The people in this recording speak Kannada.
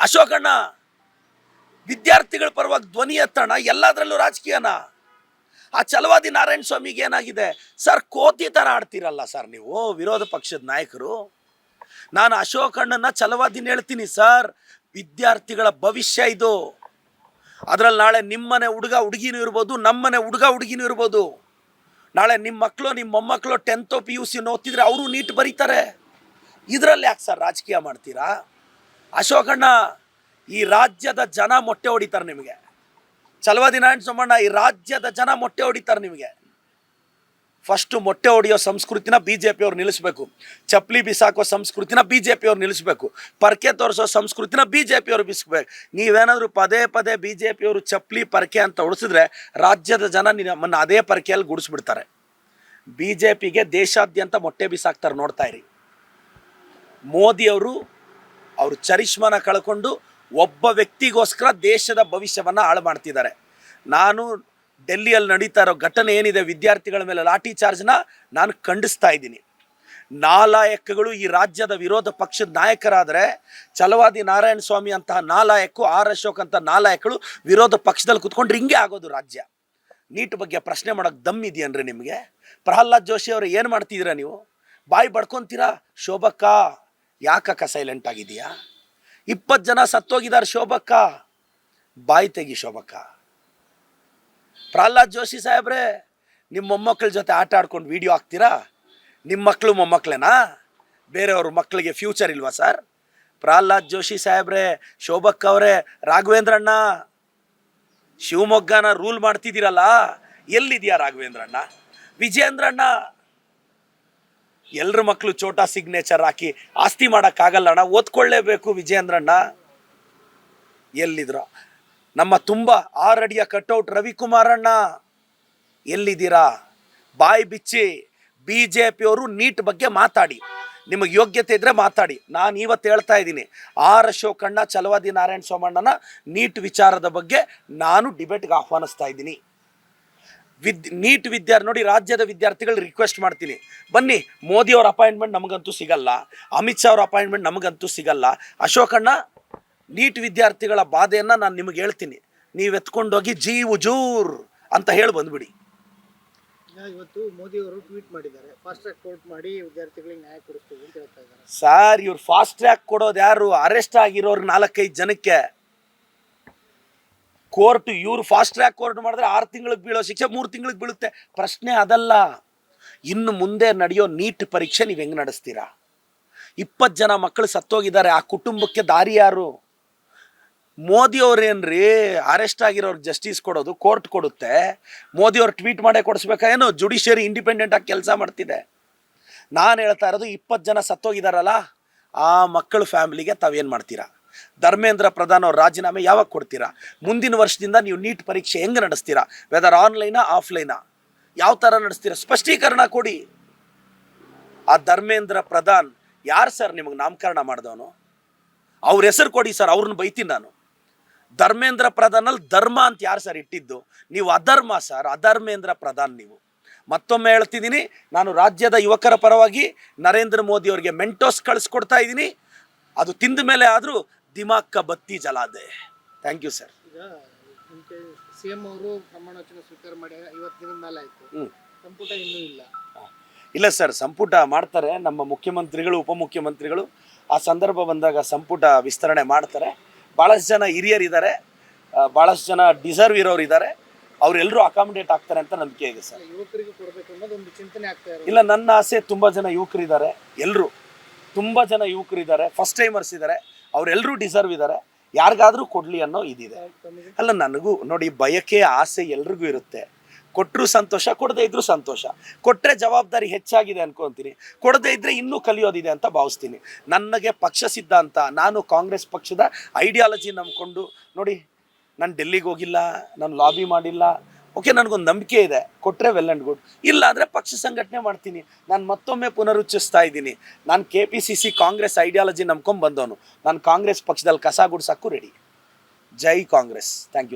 ಅಶೋಕಣ್ಣ ವಿದ್ಯಾರ್ಥಿಗಳ ಪರವಾಗಿ ಧ್ವನಿ ಎತ್ತೋಣ, ಎಲ್ಲದರಲ್ಲೂ ರಾಜಕೀಯನ. ಆ ಛಲವಾದಿ ನಾರಾಯಣ ಸ್ವಾಮಿಗೆ ಏನಾಗಿದೆ ಸರ್? ಕೋತಿ ಥರ ಆಡ್ತೀರಲ್ಲ ಸರ್ ನೀವು, ವಿರೋಧ ಪಕ್ಷದ ನಾಯಕರು. ನಾನು ಅಶೋಕಣ್ಣನ ಛಲವಾದಿನ ಹೇಳ್ತೀನಿ ಸರ್, ವಿದ್ಯಾರ್ಥಿಗಳ ಭವಿಷ್ಯ ಇದು. ಅದರಲ್ಲಿ ನಾಳೆ ನಿಮ್ಮನೆ ಹುಡುಗ ಹುಡುಗಿನೂ ಇರ್ಬೋದು, ನಮ್ಮನೆ ಹುಡುಗ ಹುಡುಗಿನೂ ಇರ್ಬೋದು. ನಾಳೆ ನಿಮ್ಮ ಮಕ್ಕಳು ನಿಮ್ಮ ಮೊಮ್ಮಕ್ಕಳು 10th PUC ಓದ್ತಿದ್ರೆ ಅವರು ನೀಟ್ ಬರೀತಾರೆ. ಇದರಲ್ಲಿ ಯಾಕೆ ಸರ್ ರಾಜಕೀಯ ಮಾಡ್ತೀರಾ? ಅಶೋಕಣ್ಣ, ಈ ರಾಜ್ಯದ ಜನ ಮೊಟ್ಟೆ ಹೊಡಿತಾರೆ ನಿಮಗೆ. ಛಲವಾದಿ ನಾರಾಯಣ ಸ್ವಾಮಣ್ಣ, ಈ ರಾಜ್ಯದ ಜನ ಮೊಟ್ಟೆ ಹೊಡಿತಾರೆ ನಿಮಗೆ. ಫಸ್ಟು ಮೊಟ್ಟೆ ಹೊಡೆಯೋ ಸಂಸ್ಕೃತಿನ BJP ಅವ್ರು ನಿಲ್ಲಿಸ್ಬೇಕು. ಚಪ್ಪಲಿ ಬಿಸಾಕೋ ಸಂಸ್ಕೃತಿನ BJP ಅವ್ರು ನಿಲ್ಲಿಸ್ಬೇಕು. ಪರ್ಕೆ ತೋರಿಸೋ ಸಂಸ್ಕೃತಿನ BJP ಅವ್ರು ಬಿಸ್ಬೇಕು. ನೀವೇನಾದರೂ ಪದೇ ಪದೇ BJP ಅವರು ಚಪ್ಪಲಿ ಪರ್ಕೆ ಅಂತ ಹೊಡಿಸಿದ್ರೆ ರಾಜ್ಯದ ಜನ ನಮ್ಮನ್ನು ಅದೇ ಪರ್ಕೆಯಲ್ಲಿ ಗುಡಿಸ್ಬಿಡ್ತಾರೆ. BJPಗೆ ದೇಶಾದ್ಯಂತ ಮೊಟ್ಟೆ ಬಿಸಾಕ್ತಾರೆ, ನೋಡ್ತಾ ಇರಿ. ಮೋದಿಯವರು ಅವರು ಚರಿಷ್ಮಾನ ಕಳ್ಕೊಂಡು ಒಬ್ಬ ವ್ಯಕ್ತಿಗೋಸ್ಕರ ದೇಶದ ಭವಿಷ್ಯವನ್ನು ಹಾಳು ಮಾಡ್ತಿದ್ದಾರೆ. ನಾನು ಡೆಲ್ಲಿಯಲ್ಲಿ ನಡೀತಾ ಇರೋ ಘಟನೆ ಏನಿದೆ, ವಿದ್ಯಾರ್ಥಿಗಳ ಮೇಲೆ ಲಾಠಿ ಚಾರ್ಜ್ನ ನಾನು ಖಂಡಿಸ್ತಾ ಇದ್ದೀನಿ. ನಾಲಾಯಕಗಳು ಈ ರಾಜ್ಯದ ವಿರೋಧ ಪಕ್ಷದ ನಾಯಕರಾದರೆ, ಛಲವಾದಿ ನಾರಾಯಣ ಸ್ವಾಮಿ ಅಂತಹ ನಾಲಾಯಕು, ಆರ್ ಅಶೋಕ್ ಅಂತ ನಾಲಾಯಕಗಳು ವಿರೋಧ ಪಕ್ಷದಲ್ಲಿ ಕುತ್ಕೊಂಡ್ರೆ ಹಿಂಗೆ ಆಗೋದು ರಾಜ್ಯ. ನೀಟ್ ಬಗ್ಗೆ ಪ್ರಶ್ನೆ ಮಾಡೋಕ್ಕೆ ದಮ್ ಇದೆಯನ್ರಿ ನಿಮಗೆ? ಪ್ರಹ್ಲಾದ್ ಜೋಶಿ ಅವರು ಏನು ಮಾಡ್ತಿದ್ದೀರಾ ನೀವು? ಬಾಯಿ ಬಡ್ಕೊತೀರಾ? ಶೋಭಕ್ಕ ಯಾಕಕ್ಕ ಸೈಲೆಂಟ್ ಆಗಿದೆಯಾ? 20 ಜನ ಸತ್ತೋಗಿದ್ದಾರೆ ಶೋಭಕ್ಕ, ಬಾಯಿ ತೆಗಿ ಶೋಭಕ್ಕ. ಪ್ರಹ್ಲಾದ್ ಜೋಶಿ ಸಾಹೇಬ್ರೆ, ನಿಮ್ಮ ಮೊಮ್ಮಕ್ಕಳ ಜೊತೆ ಆಟ ಆಡ್ಕೊಂಡು ವಿಡಿಯೋ ಹಾಕ್ತೀರಾ? ನಿಮ್ಮ ಮಕ್ಕಳು ಮೊಮ್ಮಕ್ಕಳೇನಾ? ಬೇರೆಯವ್ರ ಮಕ್ಕಳಿಗೆ ಫ್ಯೂಚರ್ ಇಲ್ವಾ ಸರ್? ಪ್ರಹ್ಲಾದ್ ಜೋಶಿ ಸಾಹೇಬ್ರೆ, ಶೋಭಕ್ಕ ಅವರೇ, ರಾಘವೇಂದ್ರಣ್ಣ, ಶಿವಮೊಗ್ಗನ ರೂಲ್ ಮಾಡ್ತಿದ್ದೀರಲ್ಲ, ಎಲ್ಲಿದೆಯಾ ರಾಘವೇಂದ್ರಣ್ಣ? ವಿಜೇಂದ್ರಣ್ಣ, ಎಲ್ಲರ ಮಕ್ಕಳು ಚೋಟಾ ಸಿಗ್ನೇಚರ್ ಹಾಕಿ ಆಸ್ತಿ ಮಾಡೋಕ್ಕಾಗಲ್ಲ ಅಣ್ಣ, ಓದ್ಕೊಳ್ಳೇಬೇಕು ವಿಜೇಂದ್ರಣ್ಣ. ಎಲ್ಲಿದ್ರ? ನಮ್ಮ ತುಂಬ 6 ಅಡಿಯ ಕಟ್ಔಟ್ ರವಿಕುಮಾರಣ್ಣ, ಎಲ್ಲಿದ್ದೀರಾ? ಬಾಯಿ ಬಿಚ್ಚಿ. BJP ಅವರು ನೀಟ್ ಬಗ್ಗೆ ಮಾತಾಡಿ, ನಿಮಗೆ ಯೋಗ್ಯತೆ ಇದ್ದರೆ ಮಾತಾಡಿ. ನಾನು ಇವತ್ತು ಹೇಳ್ತಾ ಇದ್ದೀನಿ, ಆರ್ ಅಶೋಕಣ್ಣ, ಛಲವಾದಿ ನಾರಾಯಣ ಸ್ವಾಮಣ್ಣನ ನೀಟ್ ವಿಚಾರದ ಬಗ್ಗೆ ನಾನು ಡಿಬೇಟ್ಗೆ ಆಹ್ವಾನಿಸ್ತಾ ಇದ್ದೀನಿ. ನೀಟ್ ವಿದ್ಯಾರ್ಥಿ ನೋಡಿ, ರಾಜ್ಯದ ವಿದ್ಯಾರ್ಥಿಗಳು ರಿಕ್ವೆಸ್ಟ್ ಮಾಡ್ತೀನಿ, ಬನ್ನಿ. ಮೋದಿಯವ್ರ ಅಪಾಯಿಂಟ್ಮೆಂಟ್ ನಮಗಂತೂ ಸಿಗಲ್ಲ, ಅಮಿತ್ ಶಾ ಅವ್ರ ಅಪಾಯಿಂಟ್ಮೆಂಟ್ ನಮಗಂತೂ ಸಿಗಲ್ಲ. ಅಶೋಕಣ್ಣ, ನೀಟ್ ವಿದ್ಯಾರ್ಥಿಗಳ ಬಾಧೆಯನ್ನು ನಾನು ನಿಮಗೆ ಹೇಳ್ತೀನಿ, ನೀವು ಎತ್ಕೊಂಡೋಗಿ ಜೀ ಉಜೂರ್ ಅಂತ ಹೇಳಿ ಬಂದ್ಬಿಡಿ. ಇವತ್ತು ಮೋದಿ ಅವರು ಟ್ವೀಟ್ ಮಾಡಿದ್ದಾರೆ, ಫಾಸ್ಟ್ ಟ್ರ್ಯಾಕ್ ಕೋರ್ಟ್ ಮಾಡಿ ವಿದ್ಯಾರ್ಥಿಗಳಿಗೆ ನ್ಯಾಯ ಕೊಡಿಸ್ತೀವಿ ಅಂತ ಹೇಳ್ತಾ ಇದ್ದಾರೆ. ಸರ್, ಇವ್ರು ಫಾಸ್ಟ್ ಟ್ರ್ಯಾಕ್ ಕೊಡೋದು ಯಾರು? ಅರೆಸ್ಟ್ ಆಗಿರೋರು 4-5 ಜನಕ್ಕೆ ಕೋರ್ಟ್. ಇವ್ರು ಫಾಸ್ಟ್ ಟ್ರ್ಯಾಕ್ ಕೋರ್ಟ್ ಮಾಡಿದ್ರೆ 6 ತಿಂಗಳಿಗೆ ಬೀಳೋ ಶಿಕ್ಷೆ 3 ತಿಂಗಳಿಗೆ ಬೀಳುತ್ತೆ. ಪ್ರಶ್ನೆ ಅದಲ್ಲ. ಇನ್ನು ಮುಂದೆ ನಡೆಯೋ ನೀಟ್ ಪರೀಕ್ಷೆ ನೀವು ಹೆಂಗೆ ನಡೆಸ್ತೀರಾ? 20 ಜನ ಮಕ್ಕಳು ಸತ್ತೋಗಿದ್ದಾರೆ, ಆ ಕುಟುಂಬಕ್ಕೆ ದಾರಿ ಯಾರು? ಮೋದಿಯವ್ರೇನ್ರಿ ಅರೆಸ್ಟ್ ಆಗಿರೋರ್ಗೆ ಜಸ್ಟಿಸ್ ಕೊಡೋದು? ಕೋರ್ಟ್ ಕೊಡುತ್ತೆ. ಮೋದಿಯವ್ರು ಟ್ವೀಟ್ ಮಾಡೇ ಕೊಡಿಸ್ಬೇಕಾ ಏನು? ಜುಡಿಷಿಯರಿ ಇಂಡಿಪೆಂಡೆಂಟ್ ಆಗಿ ಕೆಲಸ ಮಾಡ್ತಿದೆ. ನಾನು ಹೇಳ್ತಾ ಇರೋದು, 20 ಜನ ಸತ್ತೋಗಿದಾರಲ್ಲ, ಆ ಮಕ್ಕಳ ಫ್ಯಾಮಿಲಿಗೆ ತಾವೇನು ಮಾಡ್ತೀರಾ? ಧರ್ಮೇಂದ್ರ ಪ್ರಧಾನ್ ಅವ್ರ ರಾಜೀನಾಮೆ ಯಾವಾಗ ಕೊಡ್ತೀರಾ? ಮುಂದಿನ ವರ್ಷದಿಂದ ನೀವು ನೀಟ್ ಪರೀಕ್ಷೆ ಹೆಂಗೆ ನಡೆಸ್ತೀರಾ? ವೆದರ್ ಆನ್ಲೈನಾ ಆಫ್ಲೈನಾ? ಯಾವ ಥರ ನಡೆಸ್ತೀರಾ? ಸ್ಪಷ್ಟೀಕರಣ ಕೊಡಿ. ಆ ಧರ್ಮೇಂದ್ರ ಪ್ರಧಾನ್ ಯಾರು ಸರ್ ನಿಮಗೆ ನಾಮಕರಣ ಮಾಡಿದವನು? ಅವ್ರ ಹೆಸರು ಕೊಡಿ ಸರ್, ಅವ್ರನ್ನ ಬೈತೀನಿ ನಾನು. ಧರ್ಮೇಂದ್ರ ಪ್ರಧಾನಲ್ಲಿ ಧರ್ಮ ಅಂತ ಯಾರು ಸರ್ ಇಟ್ಟಿದ್ದು? ನೀವು ಅಧರ್ಮ ಸರ್, ಅಧರ್ಮೇಂದ್ರ ಪ್ರಧಾನ್ ನೀವು. ಮತ್ತೊಮ್ಮೆ ಹೇಳ್ತಿದ್ದೀನಿ, ನಾನು ರಾಜ್ಯದ ಯುವಕರ ಪರವಾಗಿ ನರೇಂದ್ರ ಮೋದಿ ಅವರಿಗೆ ಮೆಂಟೋಸ್ ಕಳಿಸ್ಕೊಡ್ತಾ ಇದ್ದೀನಿ. ಅದು ತಿಂದ ಮೇಲೆ ಆದರೂ ದಿಮಾಕ್ಕ ಬತ್ತಿ ಜಲಾದೆ. Thank you sir. ಈಗ CM ಅವರು ಪ್ರಮಾಣ ವಚನ ಸ್ವೀಕಾರ ಮಾಡಿ 50 ದಿನದ ಮೇಲೆ ಆಯಿತು, ಸಂಪುಟ ಇನ್ನೂ ಇಲ್ಲ. ಇಲ್ಲ ಸರ್, ಸಂಪುಟ ಮಾಡ್ತಾರೆ. ನಮ್ಮ ಮುಖ್ಯಮಂತ್ರಿಗಳು, ಉಪಮುಖ್ಯಮಂತ್ರಿಗಳು ಆ ಸಂದರ್ಭ ಬಂದಾಗ ಸಂಪುಟ ವಿಸ್ತರಣೆ ಮಾಡ್ತಾರೆ. ಭಾಳಷ್ಟು ಜನ ಹಿರಿಯರಿದ್ದಾರೆ, ಭಾಳಷ್ಟು ಜನ ಡಿಸರ್ವ್ ಇರೋರು ಇದ್ದಾರೆ. ಅವರೆಲ್ಲರೂ ಅಕಾಮಿಡೇಟ್ ಆಗ್ತಾರೆ ಅಂತ ನಂಬಿಕೆ ಇದೆ ಸರ್. ಯುವಕರಿಗೆ ಕೊಡಬೇಕು ಅನ್ನೋದು ಒಂದು ಚಿಂತನೆ ಆಗ್ತಾ ಇದೆ. ಇಲ್ಲ, ನನ್ನ ಆಸೆ, ತುಂಬ ಜನ ಯುವಕರಿದ್ದಾರೆ, ಎಲ್ಲರೂ ತುಂಬ ಜನ ಯುವಕರಿದ್ದಾರೆ, ಫಸ್ಟ್ ಟೈಮರ್ಸ್ ಇದ್ದಾರೆ, ಅವರೆಲ್ಲರೂ ಡಿಸರ್ವ್ ಇದ್ದಾರೆ. ಯಾರಿಗಾದರೂ ಕೊಡಲಿ ಅನ್ನೋ ಇದಿದೆ. ಅಲ್ಲ, ನನಗೂ ನೋಡಿ, ಬಯಕೆ ಆಸೆ ಎಲ್ರಿಗೂ ಇರುತ್ತೆ. ಕೊಟ್ಟರು ಸಂತೋಷ, ಕೊಡದೇ ಇದ್ರೂ ಸಂತೋಷ. ಕೊಟ್ಟರೆ ಜವಾಬ್ದಾರಿ ಹೆಚ್ಚಾಗಿದೆ ಅನ್ಕೊತೀನಿ, ಕೊಡದೇ ಇದ್ದರೆ ಇನ್ನೂ ಕಲಿಯೋದಿದೆ ಅಂತ ಭಾವಿಸ್ತೀನಿ. ನನಗೆ ಪಕ್ಷ ಸಿದ್ಧಾಂತ, ನಾನು ಕಾಂಗ್ರೆಸ್ ಪಕ್ಷದ ಐಡಿಯಾಲಜಿ ನಂಬ್ಕೊಂಡು ನೋಡಿ, ನಾನು ಡೆಲ್ಲಿಗೆ ಹೋಗಿಲ್ಲ, ನಾನು ಲಾಬಿ ಮಾಡಿಲ್ಲ. ಓಕೆ, ನನಗೊಂದು ನಂಬಿಕೆ ಇದೆ, ಕೊಟ್ಟರೆ ವೆಲ್ ಆ್ಯಂಡ್ ಗುಡ್. ಇಲ್ಲ ಅಂದರೆ ಪಕ್ಷ ಸಂಘಟನೆ ಮಾಡ್ತೀನಿ. ನಾನು ಮತ್ತೊಮ್ಮೆ ಪುನರುಚ್ಚಿಸ್ತಾ ಇದ್ದೀನಿ, ನಾನು KPCC ಕಾಂಗ್ರೆಸ್ ಐಡಿಯಾಲಜಿ ನಂಬ್ಕೊಂಡು ಬಂದವನು. ನಾನು ಕಾಂಗ್ರೆಸ್ ಪಕ್ಷದಲ್ಲಿ ಕಸ ಗುಡ್ಸೋಕ್ಕೂ ರೆಡಿ. ಜೈ ಕಾಂಗ್ರೆಸ್. Thank you.